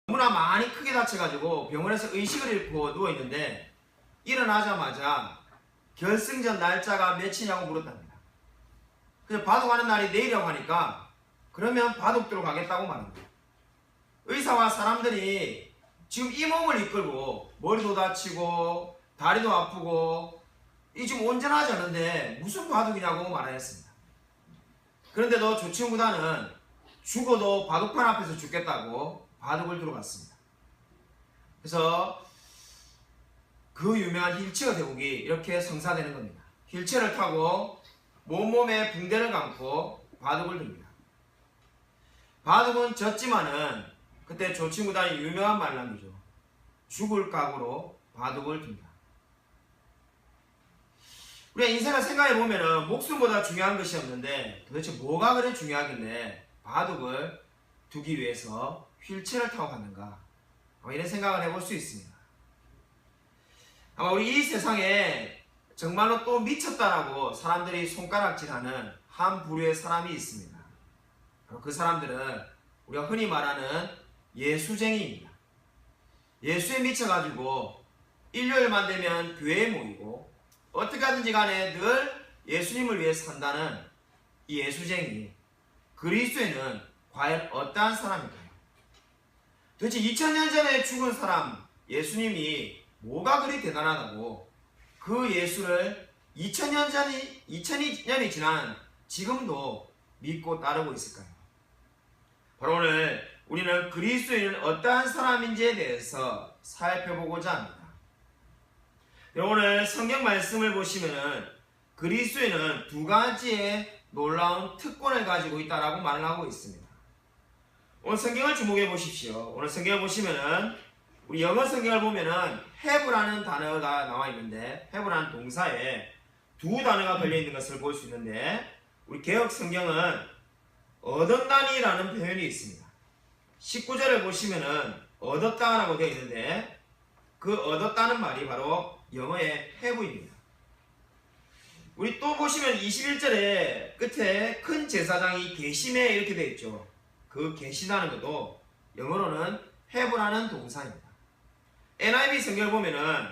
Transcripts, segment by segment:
너무나 많이 크게 다쳐가지고 병원에서 의식을 잃고 누워있는데 일어나자마자 결승전 날짜가 며칠이냐고 물었답니다. 그래서 바둑하는 날이 내일이라고 하니까 그러면 바둑 들어가겠다고 말합니다. 의사와 사람들이 지금 이 몸을 이끌고 머리도 다치고 다리도 아프고 이 지금 온전하지 않은데 무슨 바둑이냐고 말하였습니다. 그런데도 조치훈구단은 죽어도 바둑판 앞에서 죽겠다고 바둑을 들어갔습니다. 그래서 그 유명한 힐체어 대국이 이렇게 성사되는 겁니다. 힐체어를 타고 몸몸에 붕대를 감고 바둑을 듭니다. 바둑은 졌지만은 그때 조치훈구단이 유명한 말랑이죠. 죽을 각오로 바둑을 듭니다. 우리가 인생을 생각해 보면은 목숨보다 중요한 것이 없는데 도대체 뭐가 그래 중요하길래 바둑을 두기 위해서 휠체어를 타고 갔는가? 이런 생각을 해볼 수 있습니다. 아마 우리 이 세상에 정말로 또 미쳤다라고 사람들이 손가락질하는 한 부류의 사람이 있습니다. 그 사람들은 우리가 흔히 말하는 예수쟁이입니다. 예수에 미쳐가지고 일요일만 되면 교회에 모이고 어떻게 하든지 간에 늘 예수님을 위해 산다는 이 예수쟁이, 그리스도에는 과연 어떠한 사람일까요? 도대체 2000년 전에 죽은 사람 예수님이 뭐가 그리 대단하다고 그 예수를 2000년이 지난 지금도 믿고 따르고 있을까요? 바로 오늘 우리는 그리스도인은 어떠한 사람인지에 대해서 살펴보고자 합니다. 오늘 성경 말씀을 보시면은 그리스도인은 두 가지의 놀라운 특권을 가지고 있다라고 말을 하고 있습니다. 오늘 성경을 주목해 보십시오. 오늘 성경을 보시면은 우리 영어 성경을 보면은 have라는 단어가 나와 있는데 have라는 동사에 두 단어가 걸려 있는 것을 볼 수 있는데 우리 개역 성경은 얻었다니라는 표현이 있습니다. 19절을 보시면은 얻었다라고 되어 있는데 그 얻었다는 말이 바로 영어의 have입니다. 우리 또 보시면 21절에 끝에 큰 제사장이 계심에 이렇게 되어 있죠. 그 계시다는 것도 영어로는 have라는 동사입니다. NIV 성경을 보면은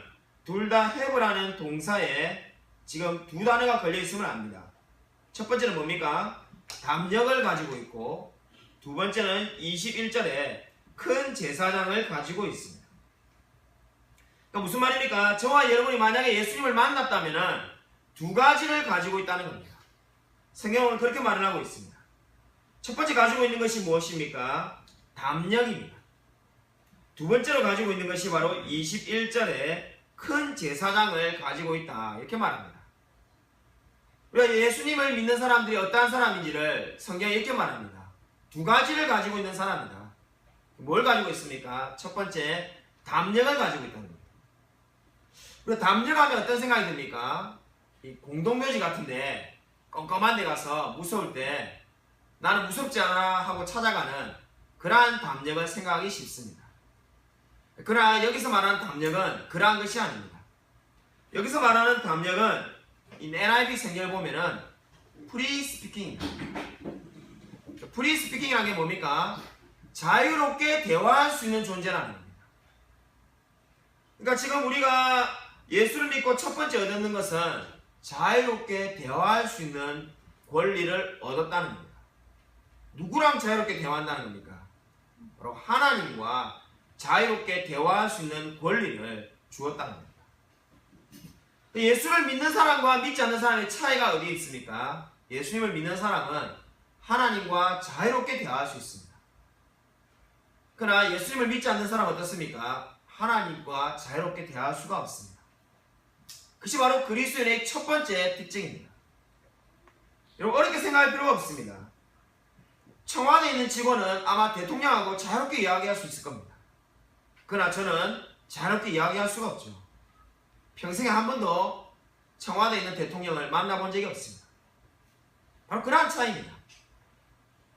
둘 다 have라는 동사에 지금 두 단어가 걸려 있음을 압니다. 첫 번째는 뭡니까? 담력을 가지고 있고 두 번째는 21절에 큰 제사장을 가지고 있습니다. 그러니까 무슨 말입니까? 저와 여러분이 만약에 예수님을 만났다면은 두 가지를 가지고 있다는 겁니다. 성경은 그렇게 말을 하고 있습니다. 첫 번째 가지고 있는 것이 무엇입니까? 담력입니다. 두 번째로 가지고 있는 것이 바로 21절에 큰 제사장을 가지고 있다 이렇게 말합니다. 우리가 예수님을 믿는 사람들이 어떠한 사람인지를 성경에 이렇게 말합니다. 두 가지를 가지고 있는 사람이다. 뭘 가지고 있습니까? 첫 번째, 담력을 가지고 있다는 겁니다. 우리가 담력하면 어떤 생각이 듭니까? 이 공동묘지 같은데 껌껌한 데 가서 무서울 때 나는 무섭지 않아 하고 찾아가는 그러한 담력을 생각하기 쉽습니다. 그러나 여기서 말하는 담력은 그러한 것이 아닙니다. 여기서 말하는 담력은 이 NIV 성경을 보면은 free speaking입니다. free speaking이라는 게 뭡니까? 자유롭게 대화할 수 있는 존재라는 겁니다. 그러니까 지금 우리가 예수를 믿고 첫 번째 얻는 것은 자유롭게 대화할 수 있는 권리를 얻었다는 겁니다. 누구랑 자유롭게 대화한다는 겁니까? 바로 하나님과 자유롭게 대화할 수 있는 권리를 주었다는 겁니다. 예수를 믿는 사람과 믿지 않는 사람의 차이가 어디에 있습니까? 예수님을 믿는 사람은 하나님과 자유롭게 대화할 수 있습니다. 그러나 예수님을 믿지 않는 사람은 어떻습니까? 하나님과 자유롭게 대화할 수가 없습니다. 그것이 바로 그리스도인의 첫 번째 특징입니다. 여러분 어렵게 생각할 필요가 없습니다. 청와대에 있는 직원은 아마 대통령하고 자유롭게 이야기할 수 있을 겁니다. 그러나 저는 자유롭게 이야기할 수가 없죠. 평생에 한 번도 청와대에 있는 대통령을 만나본 적이 없습니다. 바로 그러한 차이입니다.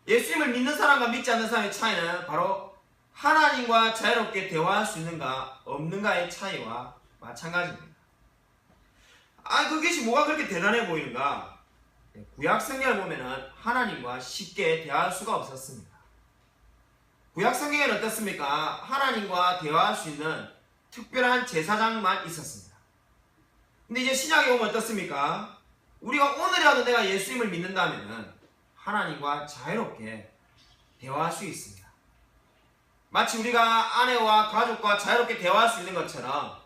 예수님을 믿는 사람과 믿지 않는 사람의 차이는 바로 하나님과 자유롭게 대화할 수 있는가 없는가의 차이와 마찬가지입니다. 그것이 뭐가 그렇게 대단해 보이는가? 구약 성경을 보면은 하나님과 쉽게 대화할 수가 없었습니다. 구약 성경에는 어떻습니까? 하나님과 대화할 수 있는 특별한 제사장만 있었습니다. 근데 이제 신약에 오면 어떻습니까? 우리가 오늘이라도 내가 예수님을 믿는다면 하나님과 자유롭게 대화할 수 있습니다. 마치 우리가 아내와 가족과 자유롭게 대화할 수 있는 것처럼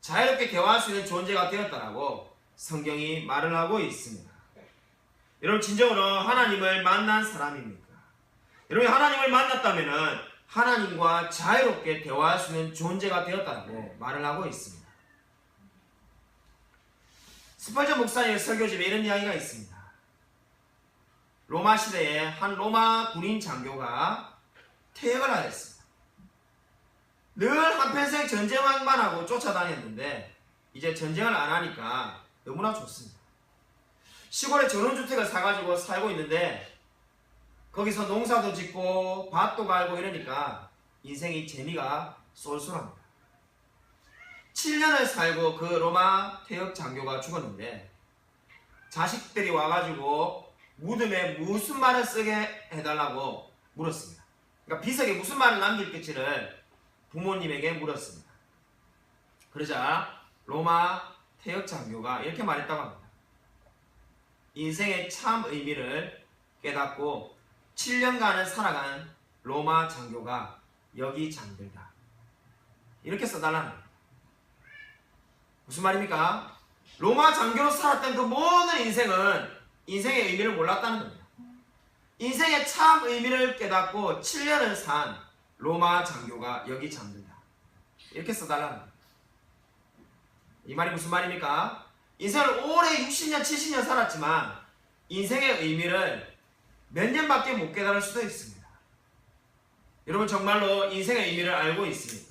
자유롭게 대화할 수 있는 존재가 되었다라고 성경이 말을 하고 있습니다. 여러분 진정으로 하나님을 만난 사람입니까? 여러분이 하나님을 만났다면 하나님과 자유롭게 대화할 수 있는 존재가 되었다고 말을 하고 있습니다. 스펄전 목사님의 설교집에 이런 이야기가 있습니다. 로마 시대에 한 로마 군인 장교가 퇴역을 하였습니다. 늘 한평생 전쟁만 하고 쫓아다녔는데 이제 전쟁을 안 하니까 너무나 좋습니다. 시골에 전원주택을 사가지고 살고 있는데 거기서 농사도 짓고 밭도 갈고 이러니까 인생이 재미가 쏠쏠합니다. 7년을 살고 그 로마 퇴역 장교가 죽었는데 자식들이 와가지고 무덤에 무슨 말을 쓰게 해달라고 물었습니다. 그러니까 비석에 무슨 말을 남길지를 부모님에게 물었습니다. 그러자 로마 퇴역 장교가 이렇게 말했다고 합니다. 인생의 참 의미를 깨닫고 7년간을 살아간 로마 장교가 여기 잠들다. 이렇게 써달라는 거예요. 무슨 말입니까? 로마 장교로 살았던 그 모든 인생은 인생의 의미를 몰랐다는 겁니다. 인생의 참 의미를 깨닫고 7년을 산 로마 장교가 여기 잠들다. 이렇게 써달라는 거예요. 이 말이 무슨 말입니까? 인생을 오래 60년, 70년 살았지만 인생의 의미를 몇 년밖에 못 깨달을 수도 있습니다. 여러분 정말로 인생의 의미를 알고 있습니까?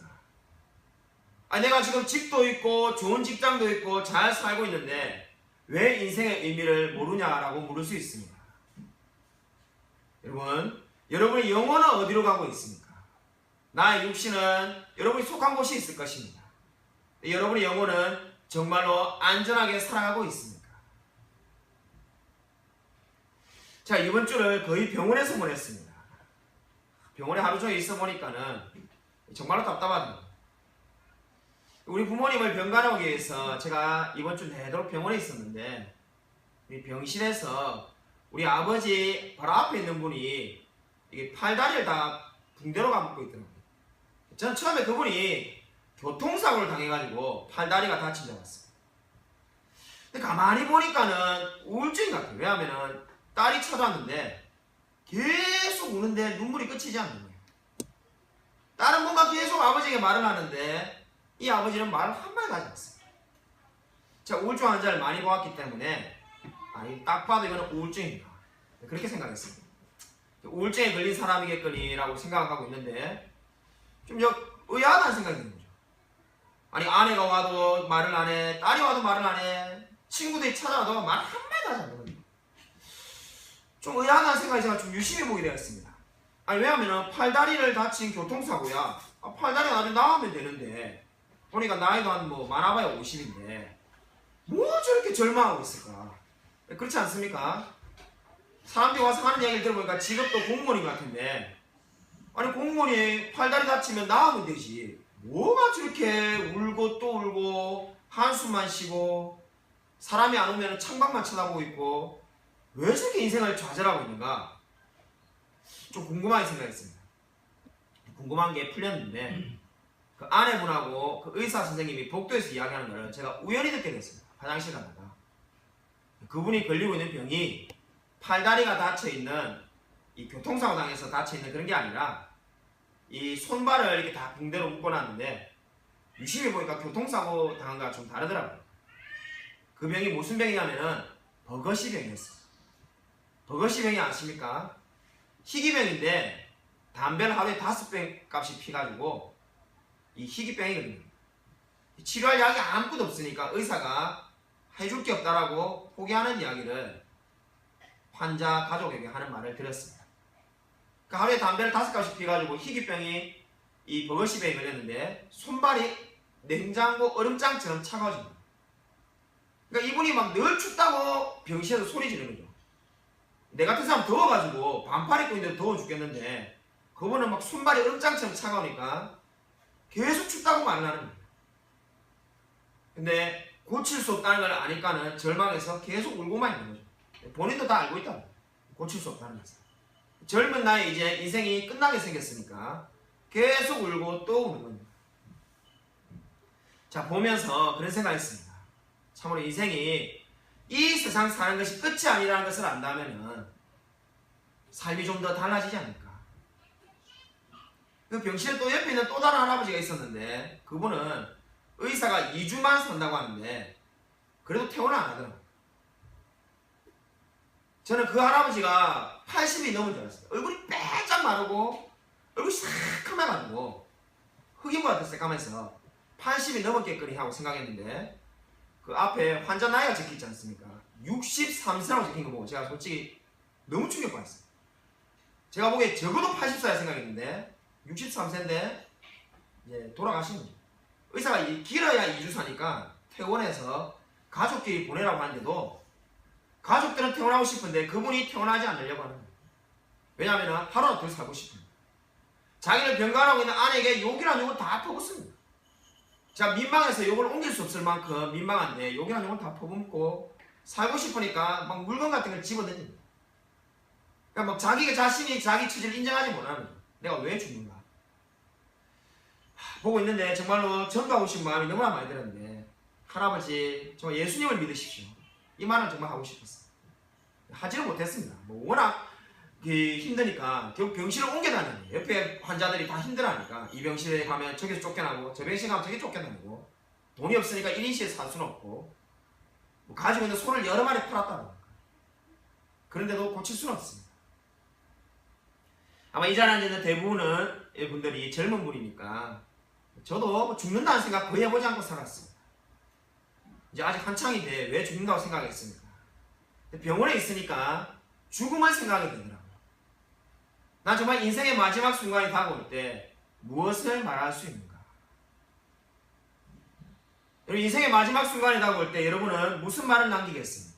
내가 지금 집도 있고 좋은 직장도 있고 잘 살고 있는데 왜 인생의 의미를 모르냐라고 물을 수 있습니다. 여러분, 여러분의 영혼은 어디로 가고 있습니까? 나의 육신은 여러분이 속한 곳이 있을 것입니다. 여러분의 영혼은 정말로 안전하게 살아가고 있습니까? 자, 이번 주를 거의 병원에서 보냈습니다. 병원에 하루 종일 있어 보니까는 정말로 답답하더라고요. 우리 부모님을 병간하기 위해서 제가 이번 주 내도록 병원에 있었는데 우리 병실에서 우리 아버지 바로 앞에 있는 분이 이게 팔다리를 다 붕대로 감고 있더라고요. 저는 처음에 그분이 교통사고를 당해가지고 팔다리가 다친 줄 알았어요. 근데 가만히 보니까는 우울증 같아요. 왜냐하면은 딸이 찾아왔는데 계속 우는데 눈물이 그치지 않는 거예요. 딸은 뭔가 계속 아버지에게 말을 하는데 이 아버지는 말을 한마디도 하지 않습니다. 제가 우울증 환자를 많이 보았기 때문에 딱 봐도 이거는 우울증입니다. 그렇게 생각했습니다. 우울증에 걸린 사람이겠거니라고 생각하고 있는데 좀 의아하다는 생각이 드는 거죠. 아내가 와도 말을 안 해, 딸이 와도 말을 안 해, 친구들이 찾아와도 말 한마디도 하지 않는 거예요. 좀 의아하다는 생각이 제가 좀 유심히 보게 되었습니다. 왜냐하면 팔다리를 다친 교통사고야. 팔다리가 나중에 나오면 되는데 보니까 나이도 한 많아봐야 50인데 뭐 저렇게 절망하고 있을까? 그렇지 않습니까? 사람들이 와서 하는 이야기를 들어보니까 직업도 공무원인 것 같은데 공무원이 팔다리 다치면 나오면 되지 뭐가 저렇게 울고 또 울고 한숨만 쉬고 사람이 안 오면 창밖만 쳐다보고 있고 왜 저렇게 인생을 좌절하고 있는가? 좀 궁금하게 생각했습니다. 궁금한 게 풀렸는데 그 아내분하고 그 의사 선생님이 복도에서 이야기하는 걸 제가 우연히 듣게 됐습니다. 화장실 가다가 그분이 걸리고 있는 병이 팔다리가 닫혀있는 이 교통사고 당해서 닫혀있는 그런 게 아니라 이 손발을 이렇게 다 붕대로 묶어놨는데 유심히 보니까 교통사고 당한 거랑 좀 다르더라고요. 그 병이 무슨 병이냐면은 버거시 병이었어요. 버거시 병이 아십니까? 희귀병인데 담배를 하루에 5병 값이 피가지고 이 희귀병이거든요. 치료할 약이 아무것도 없으니까 의사가 해줄 게 없다라고 포기하는 이야기를 환자 가족에게 하는 말을 들었습니다. 그러니까 하루에 담배를 5갑씩 피가지고 희귀병이 이 버거시병이 걸렸는데 손발이 냉장고 얼음장처럼 차가워집니다. 그러니까 이분이 막 늘 춥다고 병실에서 소리 지르는 거죠. 내 같은 사람 더워가지고 반팔 입고 있는데 더워 죽겠는데 그분은 막 손발이 얼음장처럼 차가우니까 계속 춥다고 말을 하는 거예요. 근데 고칠 수 없다는 걸 아니까는 절망해서 계속 울고만 있는 거죠. 본인도 다 알고 있다. 고칠 수 없다는 것을. 젊은 나이에 이제 인생이 끝나게 생겼으니까 계속 울고 또 우는 겁니다. 자, 보면서 그런 생각했습니다. 참으로 인생이 이 세상 사는 것이 끝이 아니라는 것을 안다면 삶이 좀 더 달라지지 않을까. 그 병실에 또 옆에 있는 또 다른 할아버지가 있었는데 그분은 의사가 2주만 산다고 하는데 그래도 퇴원을 안 하더라고요. 저는 그 할아버지가 80이 넘은 줄 알았어요. 얼굴이 빼짝 마르고 얼굴이 새까매가지고 흑인보다 더 새까매서 80이 넘었겠거니 하고 생각했는데 그 앞에 환자 나이가 적혀있지 않습니까? 63세라고 적힌 거 보고 제가 솔직히 너무 충격받았어요. 제가 보기에 적어도 80세라 생각했는데 63세인데 이제 돌아가신 거죠. 의사가 길어야 2주 사니까 퇴원해서 가족끼리 보내라고 하는데도 가족들은 퇴원하고 싶은데 그분이 퇴원하지 않으려고 하는 거예요. 왜냐하면 하루라도 더 살고 싶은 거예요. 자기를 병간하고 있는 아내에게 욕이란 욕을 다 퍼붓습니다. 자, 민망해서 욕을 옮길 수 없을 만큼 민망한데 욕이란 욕을 다 퍼붓고 살고 싶으니까 막 물건 같은 걸 집어던집니다. 그러니까 막 자기가 자신이 자기 처지를 인정하지 못하는 거예요. 내가 왜 죽는가 보고 있는데 정말로 전도하고 싶은 마음이 너무나 많이 들었는데 할아버지 정말 예수님을 믿으십시오. 이 말을 정말 하고 싶었어요. 하지는 못했습니다. 뭐 워낙 힘드니까 결국 병실을 옮겨 다니는 옆에 환자들이 다 힘들어하니까 이 병실에 가면 저기서 쫓겨나고 저 병실에 가면 저기 쫓겨나고 돈이 없으니까 1인실에 살 수는 없고 뭐 가지고 있는 소를 여러 마리 팔았다는 거예요. 그런데도 고칠 수는 없습니다. 아마 이 자리에 앉아있는 대부분은 분들이 젊은 분이니까 저도 죽는다는 생각 거의 해보지 않고 살았습니다. 이제 아직 한창인데 왜 죽는다고 생각했습니까? 병원에 있으니까 죽음을 생각이 되더라고요. 난 정말 인생의 마지막 순간이 다가올 때 무엇을 말할 수 있는가? 여러분, 인생의 마지막 순간이 다가올 때 여러분은 무슨 말을 남기겠습니까?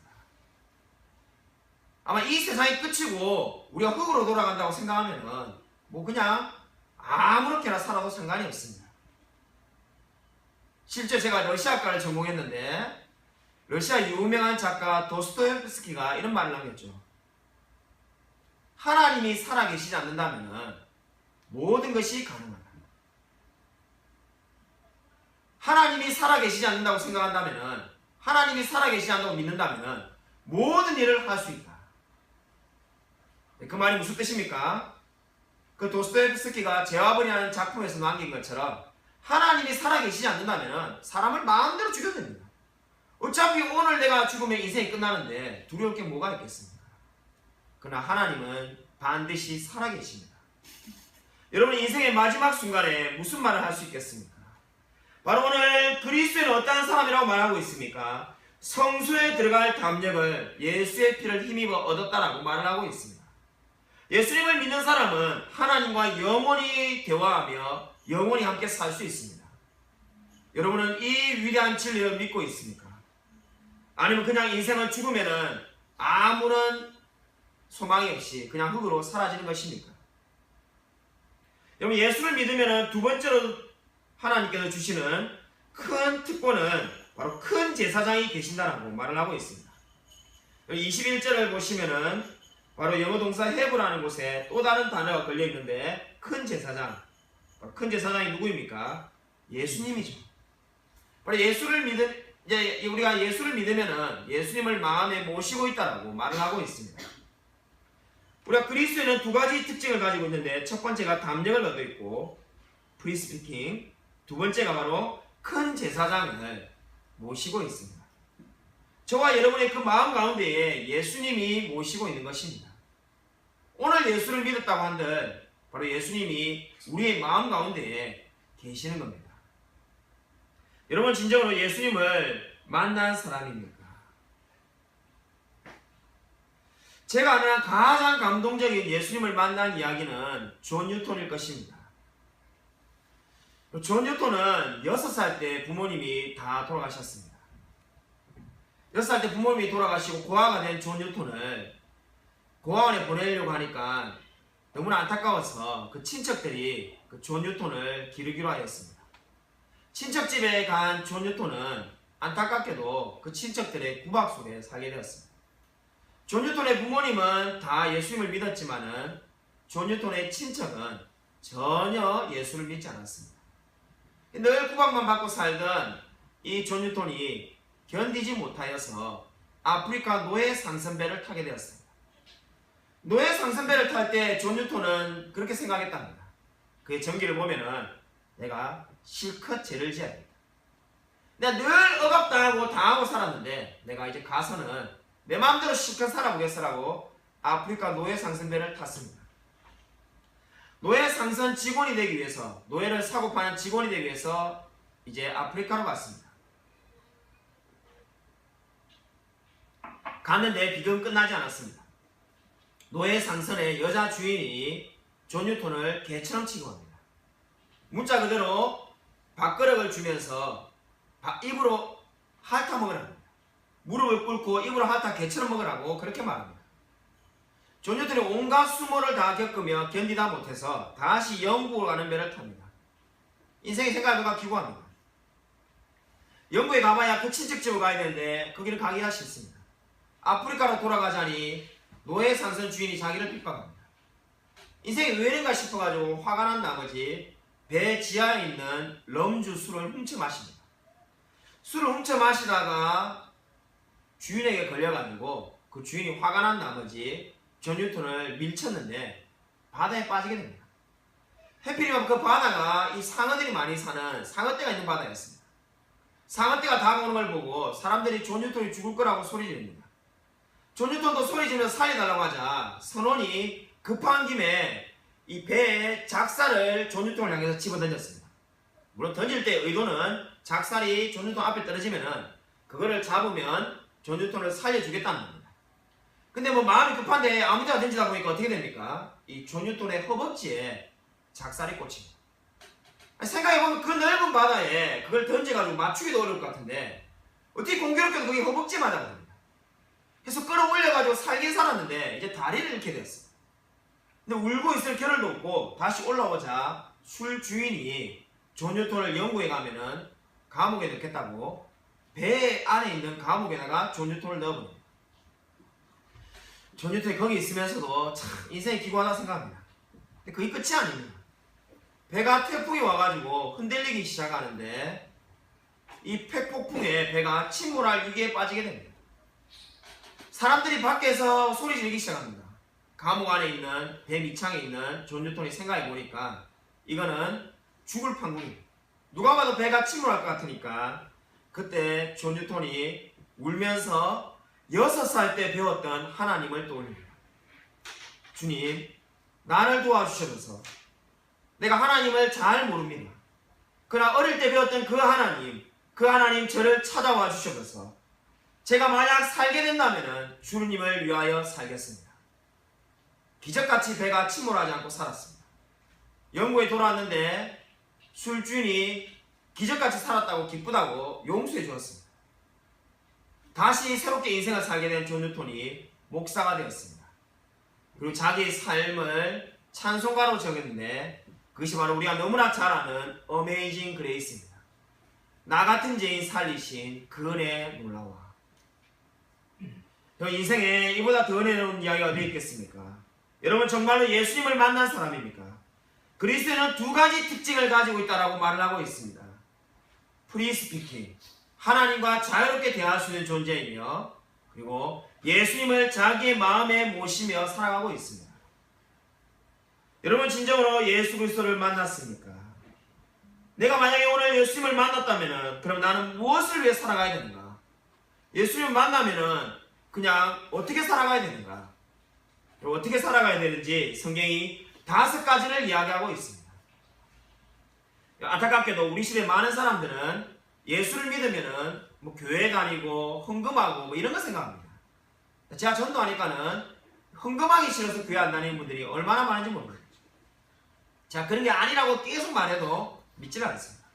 아마 이 세상이 끝이고 우리가 흙으로 돌아간다고 생각하면은 뭐 그냥 아무렇게나 살아도 상관이 없습니다. 실제 제가 러시아과를 전공했는데 러시아 유명한 작가 도스토옙스키가 이런 말을 남겼죠. 하나님이 살아계시지 않는다면 모든 것이 가능하다. 하나님이 살아계시지 않는다고 생각한다면 하나님이 살아계시지 않는다고 믿는다면 모든 일을 할 수 있다. 그 말이 무슨 뜻입니까? 그 도스토옙스키가 제와벌이라는 작품에서 남긴 것처럼 하나님이 살아계시지 않는다면 사람을 마음대로 죽여도 됩니다. 어차피 오늘 내가 죽으면 인생이 끝나는데 두려울 게 뭐가 있겠습니까? 그러나 하나님은 반드시 살아계십니다. 여러분, 인생의 마지막 순간에 무슨 말을 할 수 있겠습니까? 바로 오늘 그리스도인은 어떠한 사람이라고 말하고 있습니까? 성소에 들어갈 담력을 예수의 피를 힘입어 얻었다라고 말을 하고 있습니다. 예수님을 믿는 사람은 하나님과 영원히 대화하며 영원히 함께 살 수 있습니다. 여러분은 이 위대한 진리를 믿고 있습니까? 아니면 그냥 인생을 죽으면은 아무런 소망이 없이 그냥 흙으로 사라지는 것입니까? 여러분, 예수를 믿으면은 두 번째로 하나님께서 주시는 큰 특권은 바로 큰 제사장이 계신다라고 말을 하고 있습니다. 21절을 보시면은 바로 영어 동사 have라는 곳에 또 다른 단어가 걸려 있는데 큰 제사장. 큰 제사장이 누구입니까? 예수님이죠. 바로 예수를 믿은 이제 우리가 예수를 믿으면은 예수님을 마음에 모시고 있다라고 말을 하고 있습니다. 우리가 그리스도인은 두 가지 특징을 가지고 있는데 첫 번째가 담력을 얻어 있고 프리스피킹, 두 번째가 바로 큰 제사장을 모시고 있습니다. 저와 여러분의 그 마음 가운데에 예수님이 모시고 있는 것입니다. 오늘 예수를 믿었다고 한들 바로 예수님이 우리의 마음 가운데에 계시는 겁니다. 여러분, 진정으로 예수님을 만난 사람입니까? 제가 아는 가장 감동적인 예수님을 만난 이야기는 존 뉴턴일 것입니다. 존 뉴턴은 6살 때 부모님이 다 돌아가셨습니다. 6살 때 부모님이 돌아가시고 고아가 된 존 뉴턴을 고아원에 보내려고 하니까 너무나 안타까워서 그 친척들이 그 존 뉴턴을 기르기로 하였습니다. 친척집에 간 존 뉴턴은 안타깝게도 그 친척들의 구박 속에 살게 되었습니다. 존 뉴턴의 부모님은 다 예수님을 믿었지만은 존 뉴턴의 친척은 전혀 예수를 믿지 않았습니다. 늘 구박만 받고 살던 이 존 뉴턴이 견디지 못하여서 아프리카 노예 상선배를 타게 되었습니다. 노예 상선배를 탈 때 존 뉴턴은 그렇게 생각했답니다. 그의 전기를 보면은 내가 실컷 죄를 지어야겠다. 내가 늘 억압당하고 당하고 살았는데 내가 이제 가서는 내 마음대로 실컷 살아보겠어라고 아프리카 노예 상선배를 탔습니다. 노예 상선 직원이 되기 위해서, 노예를 사고 파는 직원이 되기 위해서 이제 아프리카로 갔습니다. 갔는데 비극은 끝나지 않았습니다. 노예 상선의 여자 주인이 존 뉴턴을 개처럼 취급합니다. 문자 그대로 밥그릇을 주면서 입으로 핥아 먹으라고, 무릎을 꿇고 입으로 핥아 개처럼 먹으라고 그렇게 말합니다. 존 뉴턴이 온갖 수모를 다 겪으며 견디다 못해서 다시 영국으로 가는 배를 탑니다. 인생의 생각과 기구합니다. 영국에 가봐야 그 친척집을 가야 되는데 거기를 가기가 싫습니다. 아프리카로 돌아가자니 노예 상선 주인이 자기를 핍박합니다. 인생이 왜 이런가 싶어가지고 화가 난 나머지 배 지하에 있는 럼주 술을 훔쳐 마십니다. 술을 훔쳐 마시다가 주인에게 걸려가지고 그 주인이 화가 난 나머지 존 뉴턴을 밀쳤는데 바다에 빠지게 됩니다. 해필이면 그 바다가 이 상어들이 많이 사는 상어떼가 있는 바다였습니다. 상어떼가 다가오는 걸 보고 사람들이 존 뉴턴이 죽을 거라고 소리 지릅니다. 존 뉴턴도 소리 지르면서 살려달라고 하자 선원이 급한 김에 이 배에 작살을 존 뉴턴을 향해서 집어던졌습니다. 물론 던질 때 의도는 작살이 존 뉴턴 앞에 떨어지면은 그거를 잡으면 존 뉴턴을 살려주겠다는 겁니다. 근데 뭐 마음이 급한데 아무 데나 던지다 보니까 어떻게 됩니까? 이 존 뉴턴의 허벅지에 작살이 꽂힙니다. 생각해보면 그 넓은 바다에 그걸 던져가지고 맞추기도 어려울 것 같은데 어떻게 공교롭게도 그게 허벅지에 맞아버립니다. 그래서 끌어올려가지고 살긴 살았는데 이제 다리를 잃게 됐어요. 근데 울고 있을 겨를도 없고 다시 올라오자 술 주인이 존 뉴턴을 영국에 가면은 감옥에 넣겠다고 배 안에 있는 감옥에다가 존 뉴턴을 넣어버립니다. 존 뉴턴이 거기 있으면서도 참 인생이 기구하다 생각합니다. 근데 그게 끝이 아닙니다. 배가 태풍이 와가지고 흔들리기 시작하는데 이 팩폭풍에 배가 침몰할 위기에 빠지게 됩니다. 사람들이 밖에서 소리 지르기 시작합니다. 감옥 안에 있는 배 밑창에 있는 존 뉴턴이 생각해보니까 이거는 죽을 판국입니다. 누가 봐도 배가 침몰할 것 같으니까 그때 존 뉴턴이 울면서 6살 때 배웠던 하나님을 떠올립니다. 주님, 나를 도와주셔서 내가 하나님을 잘 모릅니다. 그러나 어릴 때 배웠던 그 하나님 저를 찾아와 주셔서 제가 만약 살게 된다면 주님을 위하여 살겠습니다. 기적같이 배가 침몰하지 않고 살았습니다. 영국에 돌아왔는데 술주인이 기적같이 살았다고 기쁘다고 용서해 주었습니다. 다시 새롭게 인생을 살게 된 존 뉴턴이 목사가 되었습니다. 그리고 자기의 삶을 찬송가로 적였는데 그것이 바로 우리가 너무나 잘 아는 어메이징 그레이스입니다. 나 같은 죄인 살리신 그 은혜 놀라워. 인생에 이보다 더 은혜로운 이야기가 어디 있겠습니까? 여러분 정말로 예수님을 만난 사람입니까? 그리스도는 두 가지 특징을 가지고 있다고 말을 하고 있습니다. 프리 스피킹, 하나님과 자유롭게 대할 수 있는 존재이며 그리고 예수님을 자기의 마음에 모시며 살아가고 있습니다. 여러분 진정으로 예수 그리스도를 만났습니까? 내가 만약에 오늘 예수님을 만났다면 그럼 나는 무엇을 위해 살아가야 되는가? 예수님을 만나면은 그냥 어떻게 살아가야 되는가? 그리고 어떻게 살아가야 되는지 성경이 5가지를 이야기하고 있습니다. 안타깝게도 우리 시대 많은 사람들은 예수를 믿으면은 뭐 교회 다니고 헌금하고 뭐 이런 거 생각합니다. 제가 전도하니까는 헌금하기 싫어서 교회 안 다니는 분들이 얼마나 많은지 모릅니다. 자, 그런 게 아니라고 계속 말해도 믿지를 않습니다.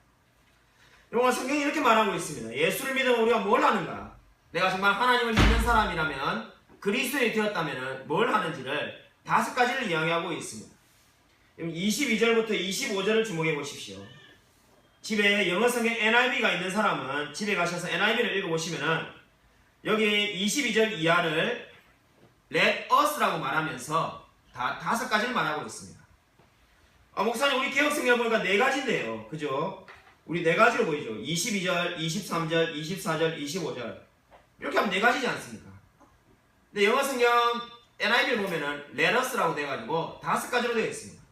오늘 성경이 이렇게 말하고 있습니다. 예수를 믿으면 우리가 뭘 하는가? 내가 정말 하나님을 믿는 사람이라면 그리스도인이 되었다면 뭘 하는지를 5가지를 이야기하고 있습니다. 22절부터 25절을 주목해 보십시오. 집에 영어 성경 NIV가 있는 사람은 집에 가셔서 NIV를 읽어보시면은 여기 22절 이하를 Let us라고 말하면서 다 5가지를 말하고 있습니다. 목사님, 우리 개혁성경 보니까 4가지인데요. 그죠? 우리 4가지로 보이죠? 22절, 23절, 24절, 25절. 이렇게 하면 4가지지 않습니까? 근데 영어 성경 NIV를 보면은 Let us라고 돼가지고 5가지로 되어 있습니다.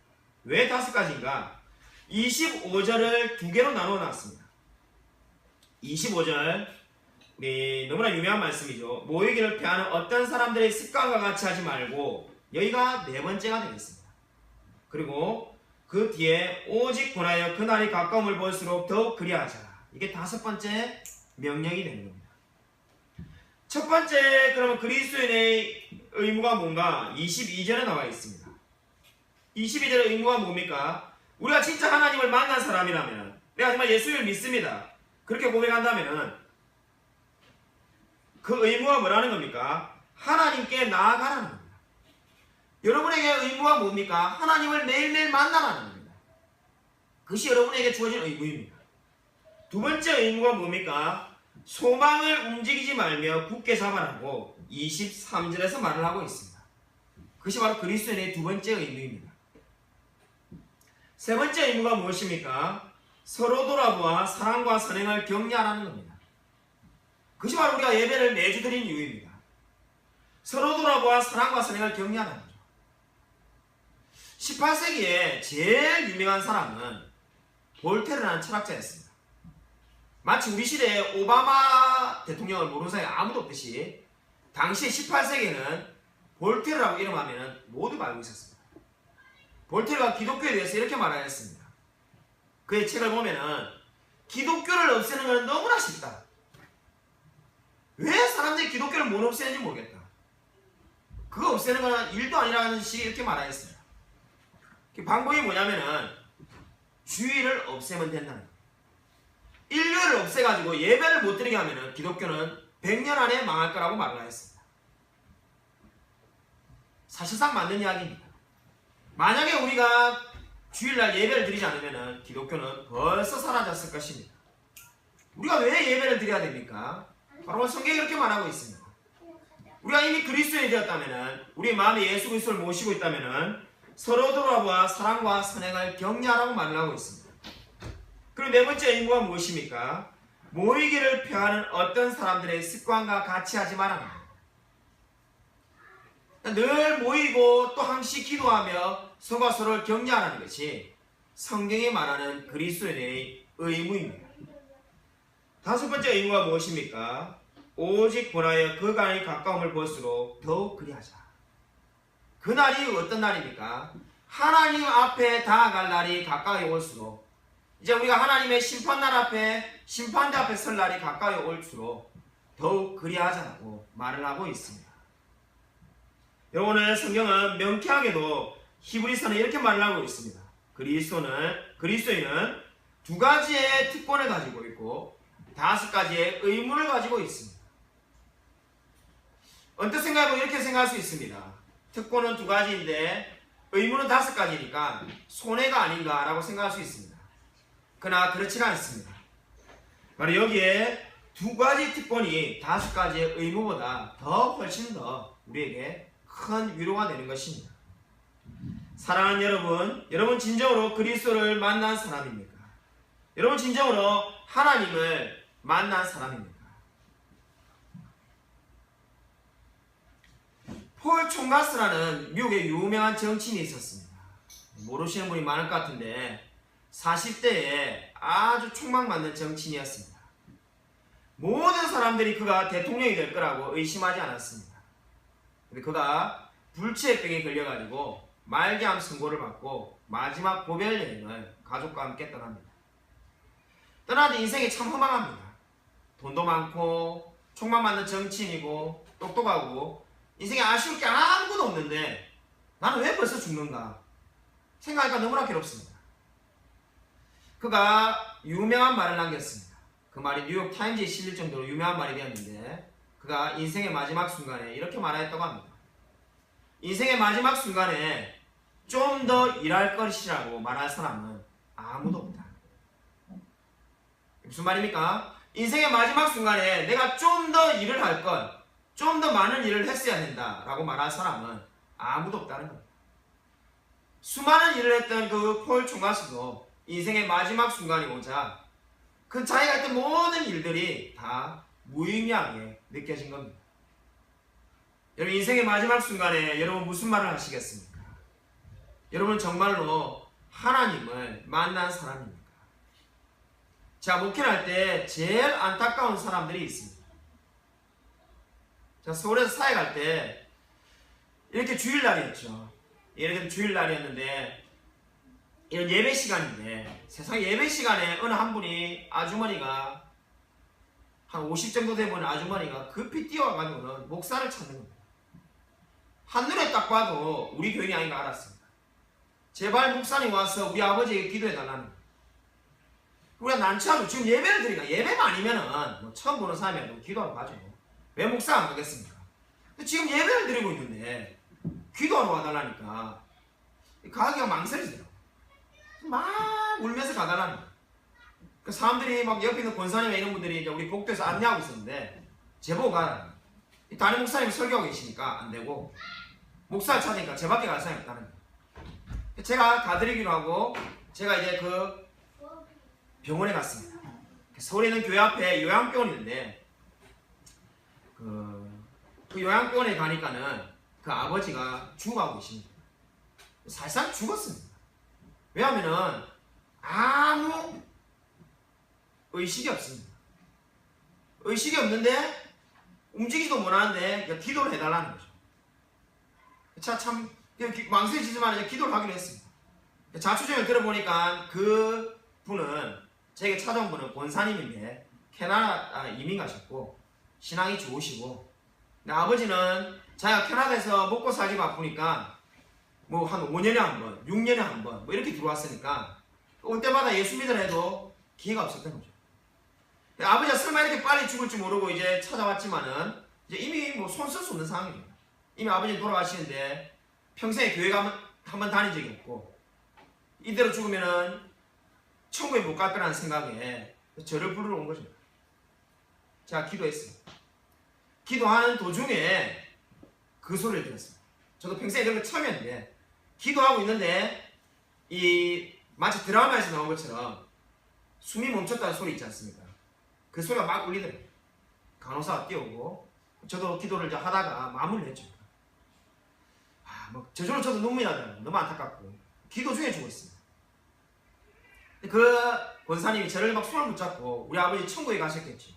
왜 5가지인가? 25절을 2개로 나누어 놨습니다. 25절, 우리 너무나 유명한 말씀이죠. 모이기를 피하는 어떤 사람들의 습관과 같이 하지 말고, 여기가 4번째가 되겠습니다. 그리고 그 뒤에 오직 권하여 그날이 가까움을 볼수록 더욱 그리하자. 이게 5번째 명령이 되는 겁니다. 첫 번째, 그러면 그리스도인의 의무가 뭔가? 22절에 나와 있습니다. 22절의 의무가 뭡니까? 우리가 진짜 하나님을 만난 사람이라면, 내가 정말 예수를 믿습니다, 그렇게 고백한다면 그 의무가 뭐라는 겁니까? 하나님께 나아가라는 겁니다. 여러분에게 의무가 뭡니까? 하나님을 매일매일 만나라는 겁니다. 그것이 여러분에게 주어진 의무입니다. 2번째 의무가 뭡니까? 소망을 움직이지 말며 굳게 잡아라고 23절에서 말을 하고 있습니다. 그것이 바로 그리스도인의 2번째 의무입니다. 3번째 의무가 무엇입니까? 서로 돌아보아 사랑과 선행을 격려하라는 겁니다. 그것이 바로 우리가 예배를 매주 드린 이유입니다. 서로 돌아보아 사랑과 선행을 격려하라는 거죠. 18세기에 제일 유명한 사람은 볼테르라는 철학자였습니다. 마치 우리 시대에 오바마 대통령을 모르는 사람이 아무도 없듯이 당시 18세기에는 볼테르라고 이름하면 모두 알고 있었습니다. 볼테르가 기독교에 대해서 이렇게 말하였습니다. 그의 책을 보면은 기독교를 없애는 것은 너무나 쉽다. 왜 사람들이 기독교를 못 없애는지 모르겠다. 그거 없애는 것은 일도 아니라는 식으로 이렇게 말하였습니다. 그 방법이 뭐냐면은 주의를 없애면 된다는 거예요. 인류를 없애가지고 예배를 못 드리게 하면은 기독교는 100년 안에 망할 거라고 말을 하였습니다. 사실상 맞는 이야기입니다. 만약에 우리가 주일날 예배를 드리지 않으면 기독교는 벌써 사라졌을 것입니다. 우리가 왜 예배를 드려야 됩니까? 바로 성경이 이렇게 말하고 있습니다. 우리가 이미 그리스도인이 되었다면, 우리 마음에 예수 그리스도를 모시고 있다면 서로 돌아보아 사랑과 선행을 격려하라고 말을 하고 있습니다. 그리고 4번째 의무가 무엇입니까? 모이기를 표하는 어떤 사람들의 습관과 같이 하지 말아라. 늘 모이고 또 항시 기도하며 서로가 서로를 격려하는 것이 성경이 말하는 그리스도인의 의무입니다. 5번째 의무가 무엇입니까? 오직 보라여 그날이 가까움을 볼수록 더욱 그리하자. 그날이 어떤 날입니까? 하나님 앞에 다가갈 날이 가까이 올수록, 이제 우리가 하나님의 심판날 앞에, 심판대 앞에 설 날이 가까이 올수록 더욱 그리하자고 말을 하고 있습니다. 오늘 성경은 명쾌하게도 히브리서는 이렇게 말을 하고 있습니다. 그리스도인은 2가지의 특권을 가지고 있고 5가지의 의무를 가지고 있습니다. 언뜻 생각해보면 이렇게 생각할 수 있습니다. 특권은 2가지인데 의무는 5가지니까 손해가 아닌가라고 생각할 수 있습니다. 그러나 그렇지는 않습니다. 바로 여기에 2가지 특권이 5가지의 의무보다 훨씬 더 우리에게 큰 위로가 되는 것입니다. 사랑하는 여러분 진정으로 그리스도를 만난 사람입니까? 여러분 진정으로 하나님을 만난 사람입니까? 폴 총가스라는 미국의 유명한 정치인이 있었습니다. 모르시는 분이 많을 것 같은데 40대에 아주 촉망받는 정치인이었습니다. 모든 사람들이 그가 대통령이 될 거라고 의심하지 않았습니다. 근데 그가 불치병에 걸려가지고 말기암 선고를 받고 마지막 고별 여행을 가족과 함께 떠납니다. 떠나는데 인생이 참 허망합니다. 돈도 많고 촉망받는 정치인이고 똑똑하고 인생에 아쉬울 게 아무것도 없는데 나는 왜 벌써 죽는가 생각하니까 너무나 괴롭습니다. 그가 유명한 말을 남겼습니다. 그 말이 뉴욕 타임즈에 실릴 정도로 유명한 말이 되었는데 그가 인생의 마지막 순간에 이렇게 말하였다고 합니다. 인생의 마지막 순간에 좀 더 일할 것이라고 말할 사람은 아무도 없다. 무슨 말입니까? 인생의 마지막 순간에 내가 좀 더 일을 할 것, 좀 더 많은 일을 했어야 된다라고 말할 사람은 아무도 없다는 겁니다. 수많은 일을 했던 그 폴 총가스도 인생의 마지막 순간이 오자 그 자기가 했던 모든 일들이 다 무의미하게 느껴진 겁니다. 여러분, 인생의 마지막 순간에 여러분 무슨 말을 하시겠습니까? 여러분 정말로 하나님을 만난 사람입니까? 자, 목회를 할 때 제일 안타까운 사람들이 있습니다. 자, 서울에서 사역할 때 이렇게 주일날이었죠. 예를 들면 주일날이었는데 이런 예배 시간인데 세상 예배 시간에 어느 한 분이 아주머니가 한 50 정도 되면 아주머니가 급히 뛰어와가지고는 목사를 찾는 겁니다. 한눈에 딱 봐도 우리 교인이 아닌 거 알았습니다. 제발 목사님 와서 우리 아버지에게 기도해달라는 거예요. 우리가 난처하죠. 지금 예배를 드리니까 예배만 아니면은 뭐 처음 보는 사람이라도 기도하러 가죠. 왜 목사 안 가겠습니까? 지금 예배를 드리고 있는데 기도하러 와달라니까 가기가 망설이더라고요. 막 울면서 가달라는 거예요. 그 사람들이 막 옆에 있는 권사님이나 이런 분들이 이제 우리 복도에서 안내하고 있었는데 제보고 가라. 다른 목사님이 설교하고 계시니까 안 되고 목사를 찾으니까 제 밖에 갈 사람이 없다는 거예요. 제가 가드리기로 하고 제가 이제 그 병원에 갔습니다. 서울에 있는 교회 앞에 요양병원이 있는데 그 요양병원에 가니까는 그 아버지가 죽어가고 계십니다. 사실상 죽었습니다. 왜냐하면은 아무 의식이 없습니다. 의식이 없는데 움직이지도 못하는데 기도를 해달라는 거죠. 참 망설이지만 기도를 하기로 했습니다. 자초정을 들어보니까 그 분은 제게 찾아온 분은 권사님인데 캐나다 이민 가셨고 신앙이 좋으시고 아버지는 자기가 캐나다에서 먹고 살기 바쁘니까 뭐 한 5년에 한 번, 6년에 한 번 뭐 이렇게 들어왔으니까 올 때마다 예수 믿으려 해도 기회가 없었던 거죠. 아버지가 설마 이렇게 빨리 죽을 줄 모르고 이제 찾아왔지만은 이제 이미 뭐 손 쓸 수 없는 상황입니다. 이미 아버지 돌아가시는데 평생에 교회 한 번 다닌 적이 없고 이대로 죽으면은 천국에 못 갈 거라는 생각에 저를 부르러 온 거죠. 제가 기도했어요. 기도하는 도중에 그 소리를 들었어요. 저도 평생에 이런 거 처음이었는데 기도하고 있는데 이 마치 드라마에서 나온 것처럼 숨이 멈췄다는 소리 있지 않습니까? 그 소리가 막 울리더라고요. 간호사가 뛰어오고 저도 기도를 이제 하다가 마무리를 했죠. 저절로 저도 눈물이 나더라고요. 너무 안타깝고 기도 중에 죽었습니다. 그 권사님이 저를 막 손을 붙잡고 우리 아버지 천국에 가셨겠죠.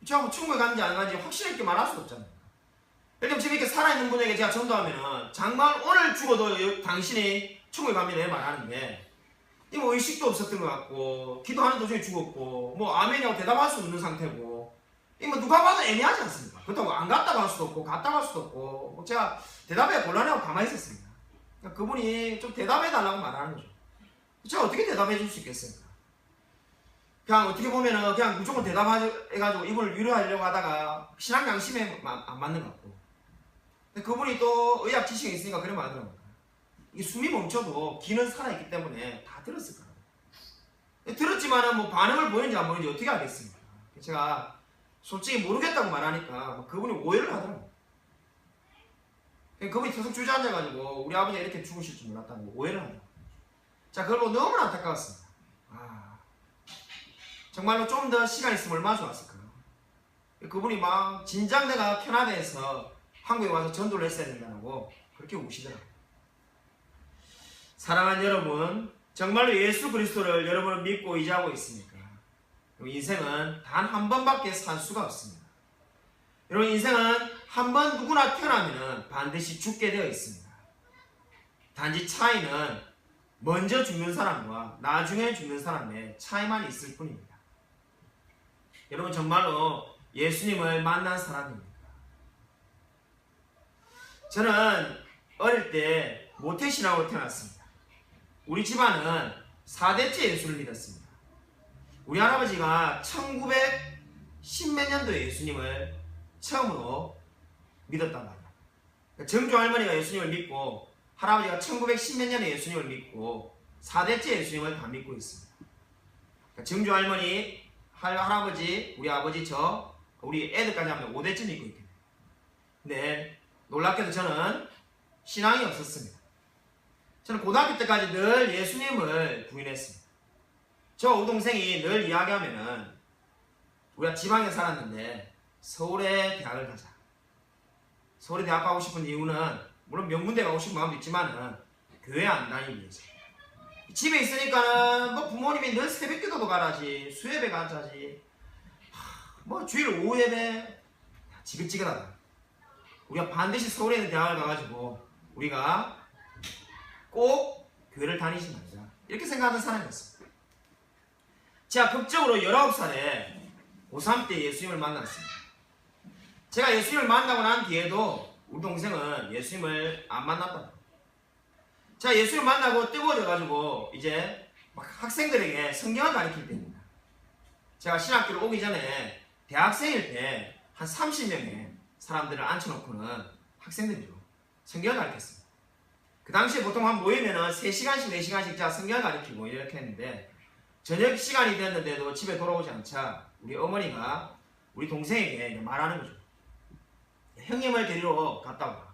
제가 천국에 갔는지 안 갔는지 확실히 이렇게 말할 수가 없잖아요. 예를 들면 지금 이렇게 살아있는 분에게 제가 전도하면은 정말 오늘 죽어도 당신이 천국에 갑니다 말하는데 뭐 의식도 없었던 것 같고 기도하는 도중에 죽었고 뭐 아멘이라고 대답할 수 없는 상태고 뭐 누가 봐도 애매하지 않습니까? 그렇다고 안 갔다 갈 수도 없고 갔다 갈 수도 없고 뭐 제가 대답에 곤란해하고 가만히 있었습니다. 그러니까 그분이 좀 대답해달라고 말하는 거죠. 제가 어떻게 대답해 줄 수 있겠습니까? 그냥 어떻게 보면은 그냥 무조건 대답해가지고 이분을 위로하려고 하다가 신앙 양심에 안 맞는 것 같고 근데 그분이 또 의학 지식이 있으니까 그런 말 하더라고요. 이 숨이 멈춰도 기는 살아있기 때문에 다 들었을 거라고. 들었지만은 뭐 반응을 보이는지 안 보이는지 어떻게 알겠습니까? 제가 솔직히 모르겠다고 말하니까 그분이 오해를 하더라고요. 그분이 계속 주저앉아가지고 우리 아버지가 이렇게 죽으실 줄 몰랐다고 오해를 하더라고요. 자, 그걸 보고 너무나 안타까웠습니다. 정말로 좀 더 시간 있으면 얼마나 좋았을까요? 그분이 막 진작 내가 캐나다에서 한국에 와서 전도를 했어야 된다고 그렇게 우시더라고요. 사랑하는 여러분, 정말로 예수 그리스도를 여러분은 믿고 의지하고 있습니까? 인생은 단 한 번밖에 살 수가 없습니다. 여러분, 인생은 한 번 누구나 태어나면 반드시 죽게 되어 있습니다. 단지 차이는 먼저 죽는 사람과 나중에 죽는 사람의 차이만 있을 뿐입니다. 여러분, 정말로 예수님을 만난 사람입니다. 저는 어릴 때 모태신앙으로 태어났습니다. 우리 집안은 4대째 예수를 믿었습니다. 우리 할아버지가 1910몇 년도에 예수님을 처음으로 믿었단 말이에요. 정조 할머니가 예수님을 믿고 할아버지가 1910몇 년에 예수님을 믿고 4대째 예수님을 다 믿고 있습니다. 정조 할머니, 할아버지, 우리 아버지, 우리 애들까지 하면 5대째 믿고 있거든요. 근데 놀랍게도 저는 신앙이 없었습니다. 저는 고등학교 때까지 늘 예수님을 부인했습니다. 저 우동생이 늘 이야기하면은 우리가 지방에 살았는데 서울에 대학을 가자. 서울에 대학 가고 싶은 이유는 물론 명문대 가고 싶은 마음도 있지만은 교회 안 다니기 위해서. 집에 있으니까는 뭐 부모님이 늘 새벽기도도 가라지, 수예배 가자지, 뭐 주일 오후 예배, 지긋지긋하다. 우리가 반드시 서울에 있는 대학을 가가지고 우리가 꼭 교회를 다니지 말자, 이렇게 생각하는 사람이었습니다. 제가 극적으로 19살에 고3 때 예수님을 만났습니다. 제가 예수님을 만나고 난 뒤에도 우리 동생은 예수님을 안 만났다. 제가 예수님을 만나고 뜨거워져가지고 이제 막 학생들에게 성경을 가르칠 때입니다. 제가 신학교를 오기 전에 대학생일 때 한 30명의 사람들을 앉혀놓고는 학생들이죠, 성경을 가르쳤습니다. 그 당시에 보통 한 모이면은 3시간씩 4시간씩 제가 성경을 가르치고 이렇게 했는데, 저녁 시간이 됐는데도 집에 돌아오지 않자 우리 어머니가 우리 동생에게 말하는 거죠. 형님을 데리러 갔다 오라.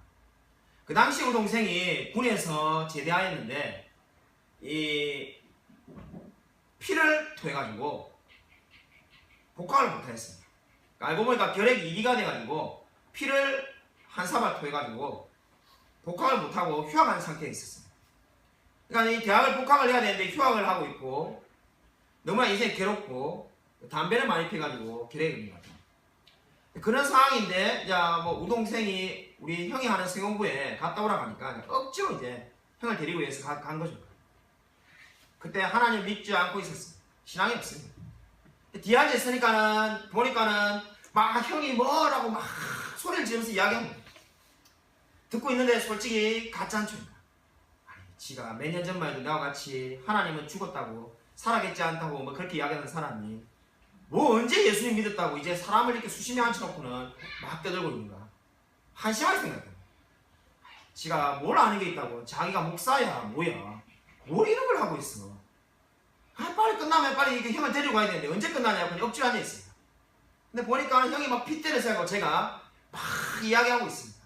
그 당시 우리 동생이 군에서 제대하였는데 이 피를 토해가지고 복학을 못했습니다. 알고 보니까 결핵이 2기가 돼가지고 피를 한 사발 토해가지고 복학을 못하고 휴학한 상태에 있었습니다. 그러니까 이 대학을 복학을 해야 되는데 휴학을 하고 있고 너무나 인생이 괴롭고 담배를 많이 피가지고 결핵이 걸린 것 같아요. 그런 상황인데, 야, 뭐 우동생이 우리 형이 하는 성공부에 갔다 오라고 하니까 억지로 이제 형을 데리고 위해서 간 거죠. 그때 하나님 믿지 않고 있었습니다. 신앙이 없습니다. 뒤에 앉아 있으니까는 보니까는 막 형이 뭐라고 막 소리를 지르면서 이야기합니다. 듣고 있는데 솔직히 가짜인 줄. 아니, 지가 몇 년 전만 해도 나와 같이 하나님은 죽었다고 살아겠지 않다고 뭐 그렇게 이야기하는 사람이 뭐 언제 예수님 믿었다고 이제 사람을 이렇게 수십 명 앉혀놓고는 막 떠들고 있는가. 한심하게 생각해요. 지가 뭘 아는 게 있다고, 자기가 목사야 뭐야, 뭘 이런 걸 하고 있어. 빨리 끝나면 빨리 이렇게 형을 데리고 가야 되는데 언제 끝나냐고 그냥 억지로 앉아있어요. 근데 보니까 형이 막 핏대를 세고 제가 막 이야기하고 있습니다.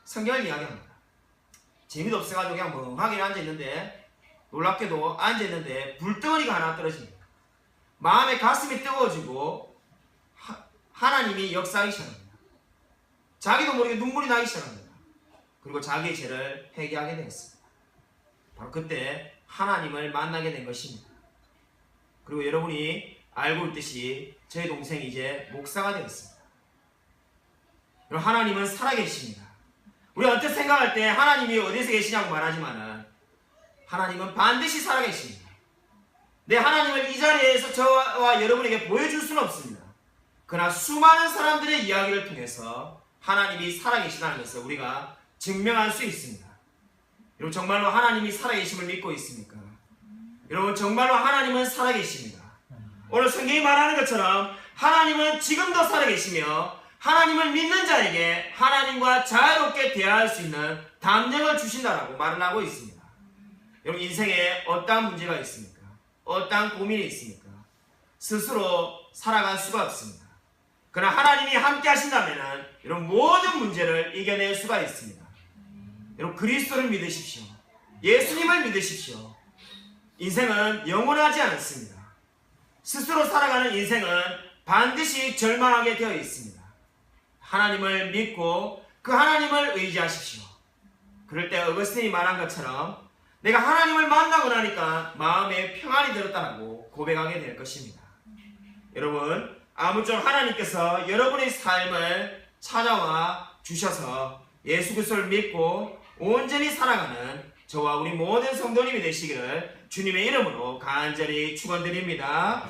성경을 이야기합니다. 재미도 없어가지고 그냥 멍하게 앉아있는데, 놀랍게도 앉아있는데 불덩어리가 하나 떨어집니다. 마음의 가슴이 뜨거워지고 하나님이 역사하기 시작합니다. 자기도 모르게 눈물이 나기 시작합니다. 그리고 자기의 죄를 회개하게 되었습니다. 바로 그때 하나님을 만나게 된 것입니다. 그리고 여러분이 알고 있듯이 저희 동생이 이제 목사가 되었습니다. 여러분, 하나님은 살아계십니다. 우리 언뜻 생각할 때 하나님이 어디서 계시냐고 말하지만은 하나님은 반드시 살아계십니다. 내 하나님을 이 자리에서 저와 여러분에게 보여줄 수는 없습니다. 그러나 수많은 사람들의 이야기를 통해서 하나님이 살아계시다는 것을 우리가 증명할 수 있습니다. 여러분, 정말로 하나님이 살아계심을 믿고 있습니까? 여러분, 정말로 하나님은 살아계십니다. 오늘 성경이 말하는 것처럼 하나님은 지금도 살아계시며 하나님을 믿는 자에게 하나님과 자유롭게 대화할 수 있는 담력을 주신다라고 말을 하고 있습니다. 여러분, 인생에 어떠한 문제가 있습니까? 어떠한 고민이 있습니까? 스스로 살아갈 수가 없습니다. 그러나 하나님이 함께 하신다면 여러분, 모든 문제를 이겨낼 수가 있습니다. 여러분, 그리스도를 믿으십시오. 예수님을 믿으십시오. 인생은 영원하지 않습니다. 스스로 살아가는 인생은 반드시 절망하게 되어 있습니다. 하나님을 믿고 그 하나님을 의지하십시오. 그럴 때 어거스틴이 말한 것처럼 내가 하나님을 만나고 나니까 마음에 평안이 들었다라고 고백하게 될 것입니다. 여러분, 아무쪼록 하나님께서 여러분의 삶을 찾아와 주셔서 예수 그리스도를 믿고 온전히 살아가는 저와 우리 모든 성도님이 되시기를 주님의 이름으로 간절히 축원드립니다.